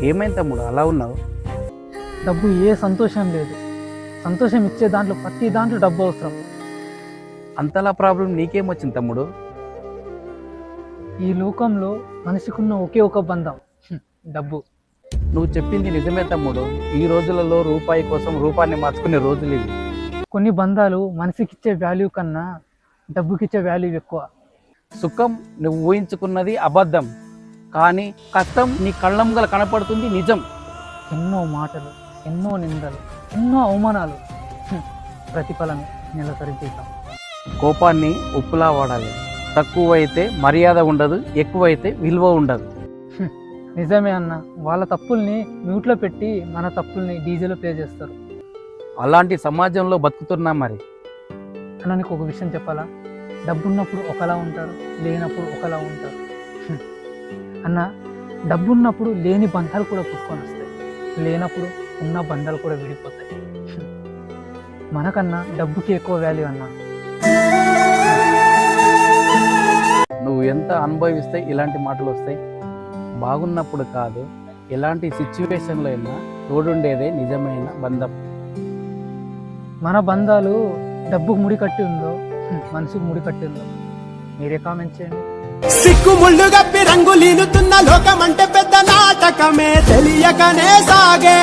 ఏమైంది తమ్ముడు అలా ఉన్నావు? డబ్బు ఏ సంతోషం లేదు. సంతోషం ఇచ్చే దాంట్లో ప్రతి దాంట్లో డబ్బు అవసరం. అంతలా ప్రాబ్లం నీకేమొచ్చింది తమ్ముడు? ఈ లోకంలో మనిషికున్న ఒకే ఒక బంధం డబ్బు. నువ్వు చెప్పింది నిజమే తమ్ముడు. ఈ రోజులలో రూపాయి కోసం రూపాన్ని మార్చుకునే రోజులు ఇవి. కొన్ని బంధాలు మనిషికిచ్చే వాల్యూ కన్నా డబ్బుకిచ్చే వాల్యూ ఎక్కువ. సుఖం నువ్వు ఊహించుకున్నది అబద్ధం, కానీ కష్టం నీ కళ్ళంగల కనపడుతుంది నిజం. ఎన్నో మాటలు, ఎన్నో నిందలు, ఎన్నో అవమానాలు, ప్రతిఫలమే నెలసరి జీతం. కోపాన్ని ఉప్పులా వాడాలి. తక్కువైతే మర్యాద ఉండదు, ఎక్కువైతే విలువ ఉండదు. నిజమే అన్న. వాళ్ళ తప్పుల్ని మ్యూట్లో పెట్టి మన తప్పుల్ని డీజేలో ప్లే చేస్తారు. అలాంటి సమాజంలో బతుకుతున్నాం. మరి అన్న నీకు ఒక విషయం చెప్పాలా? డబ్బున్నప్పుడు ఒకలా ఉంటారు, లేనప్పుడు ఒకలా ఉంటారు. అన్న డబ్బున్నప్పుడు లేని బంధాలు కూడా పుట్టుకొని వస్తాయి, లేనప్పుడు ఉన్న బంధాలు కూడా విడిపోతాయి. మనకన్నా డబ్బుకి ఎక్కువ వాల్యూ అన్న. నువ్వు ఎంత అనుభవిస్తే ఇలాంటి మాటలు వస్తాయి? బాగున్నప్పుడు కాదు, ఎలాంటి సిచ్యువేషన్లో అయినా తోడుండేదే నిజమైన బంధం. మన బంధాలు డబ్బుకు ముడి కట్టి ఉందో, మనసుకు ముడి కట్టి ఉందో మీరే కామెంట్ చేయండి. సిక్కు ముళ్ళు గప్పి రంగులీనుతున్న లోకమంటే పెద్ద నాటకమే తెలియకనే సాగే